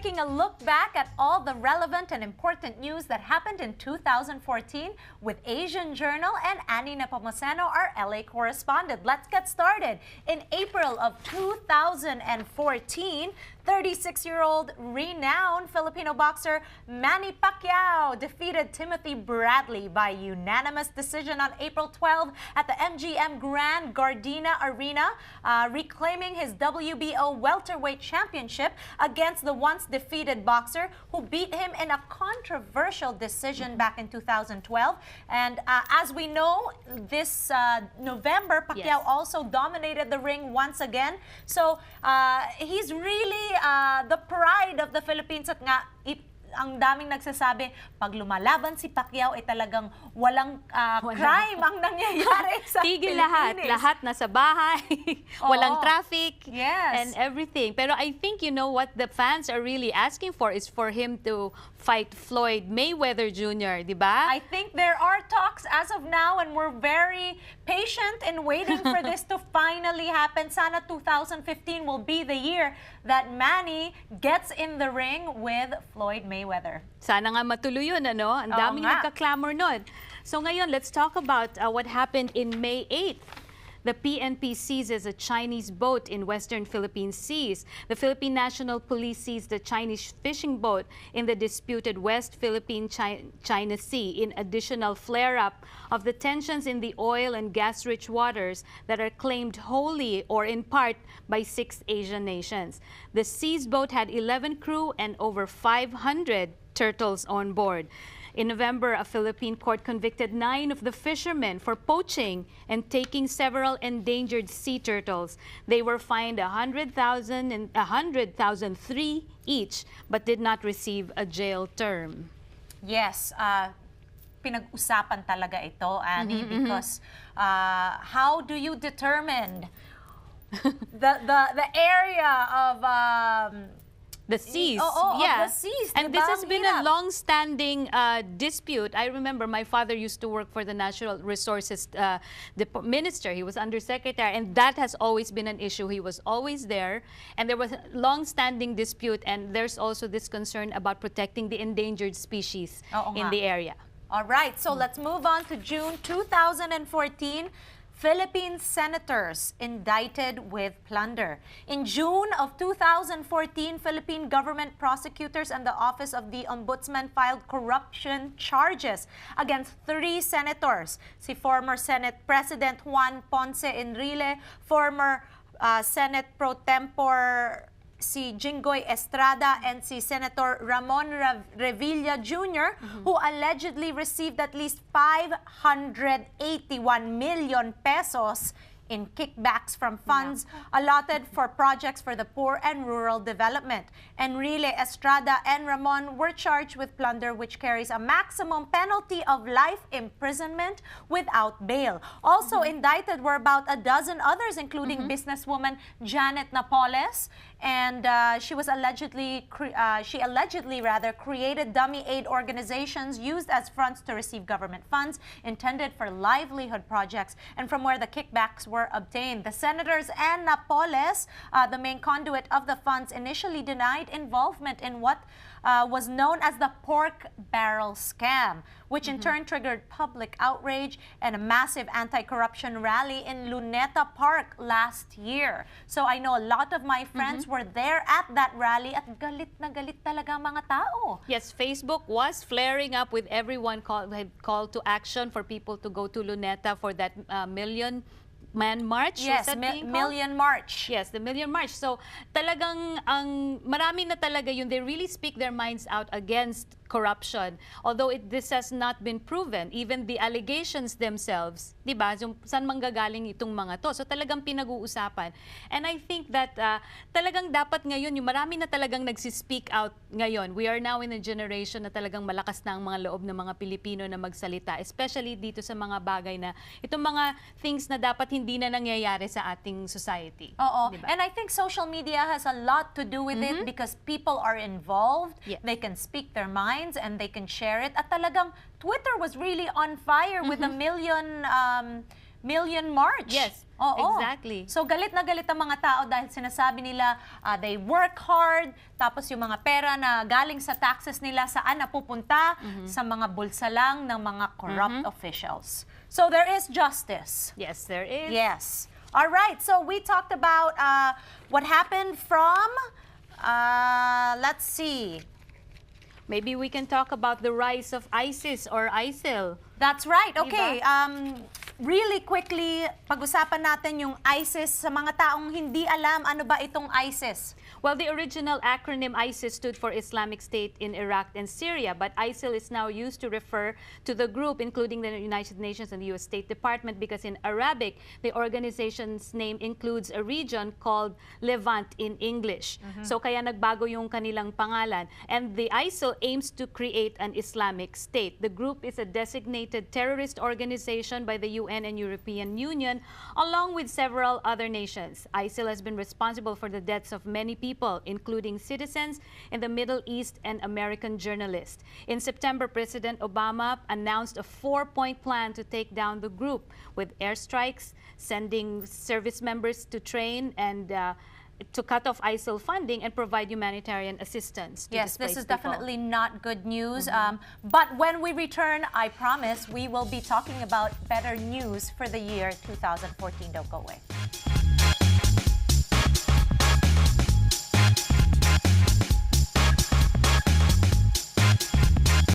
taking a look back at all the relevant and important news that happened in 2014 with Asian Journal and Annie Nepomuceno, our LA correspondent. Let's get started. In April of 2014, 36-year-old renowned Filipino boxer Manny Pacquiao defeated Timothy Bradley by unanimous decision on April 12 at the MGM Grand Gardena Arena, reclaiming his WBO welterweight championship against the once defeated boxer who beat him in a controversial decision back in 2012. And as we know, this November, Pacquiao also dominated the ring once again. So he's really the pride of the Philippines at nga ang daming nagsasabi, pag lumalaban si Pacquiao ay talagang walang crime ang nangyayari sa Tigil Pilipinas. lahat nasa bahay, walang traffic, yes, and everything. Pero I think, you know, what the fans are really asking for is for him to fight Floyd Mayweather Jr., di ba? I think there are talks as of now and we're very patient in waiting for this to finally happen. Sana 2015 will be the year that Manny gets in the ring with Floyd Mayweather. Sana nga matuloy yun, ano? Ang daming nagka-clamor nun. So ngayon, let's talk about what happened in May 8th. The PNP seizes a Chinese boat in Western Philippine seas. The Philippine National Police seized a Chinese fishing boat in the disputed West Philippine China Sea in additional flare-up of the tensions in the oil and gas-rich waters that are claimed wholly or in part by 6 Asian nations. The seized boat had 11 crew and over 500 turtles on board. In November, a Philippine court convicted 9 of the fishermen for poaching and taking several endangered sea turtles. They were fined 100,000 and 100,003 each, but did not receive a jail term. Yes, pinag-usapan talaga ito, Annie, because how do you determine the area of the seas, yeah. Of the seas, and this has been a long-standing dispute. I remember my father used to work for the Natural Resources Minister. He was undersecretary, and that has always been an issue. He was always there, and there was a long-standing dispute, and there's also this concern about protecting the endangered species in the area. All right, so let's move on to June 2014. Philippine senators indicted with plunder. In June of 2014, Philippine government prosecutors and the Office of the Ombudsman filed corruption charges against 3 senators. Si former Senate President Juan Ponce Enrile, former Senate Pro Tempore si Jinggoy Estrada, and si Senator Ramon Revilla Jr., who allegedly received at least 581 million pesos in kickbacks from funds allotted for projects for the poor and rural development. Enrile, Estrada, and Ramon were charged with plunder, which carries a maximum penalty of life imprisonment without bail. Also indicted were about a dozen others, including businesswoman Janet Napoles, and she allegedly created dummy aid organizations used as fronts to receive government funds intended for livelihood projects, and from where the kickbacks were obtained. The senators and Napoles, the main conduit of the funds, initially denied involvement in what was known as the pork barrel scam, which in turn triggered public outrage and a massive anti-corruption rally in Luneta Park last year. So I know a lot of my friends were there at that rally at galit na galit talaga mga tao. Yes, Facebook was flaring up with everyone called to action for people to go to Luneta for that Million-Man March? Yes, Million March. Yes, the Million March. So talagang marami na talaga yun. They really speak their minds out against corruption. Although this has not been proven, even the allegations themselves, di ba, saan manggagaling itong mga to. So talagang pinag-uusapan. And I think that talagang dapat ngayon, yung marami na talagang nagsispeak out ngayon. We are now in a generation na talagang malakas na ang mga loob ng mga Pilipino na magsalita, especially dito sa mga bagay na itong mga things na dapat hindi na nangyayari sa ating society. Oo. Diba? And I think social media has a lot to do with it because people are involved. Yeah. They can speak their minds and they can share it. At talagang Twitter was really on fire with a million march. Yes, Oo. exactly. So galit na galit ang mga tao dahil sinasabi nila they work hard, tapos yung mga pera na galing sa taxes nila saan napupunta? Sa mga bulsa lang ng mga corrupt officials. So there is justice. Yes, there is. Yes. All right. So we talked about what happened from, let's see. Maybe we can talk about the rise of ISIS or ISIL. That's right. Okay. Diba? Really quickly, pag-usapan natin yung ISIS sa mga taong hindi alam ano ba itong ISIS. Well, the original acronym ISIS stood for Islamic State in Iraq and Syria, but ISIL is now used to refer to the group, including the United Nations and the U.S. State Department, because in Arabic, the organization's name includes a region called Levant in English. So kaya nagbago yung kanilang pangalan. And the ISIL aims to create an Islamic State. The group is a designated terrorist organization by the UN and European Union, along with several other nations. ISIL has been responsible for the deaths of many people, including citizens in the Middle East and American journalists. In September, President Obama announced a 4-point plan to take down the group, with airstrikes, sending service members to train and to cut off ISIL funding and provide humanitarian assistance to Yes, this displaced is people. definitely not good news. But when we return, I promise we will be talking about better news for the year 2014. Don't go away.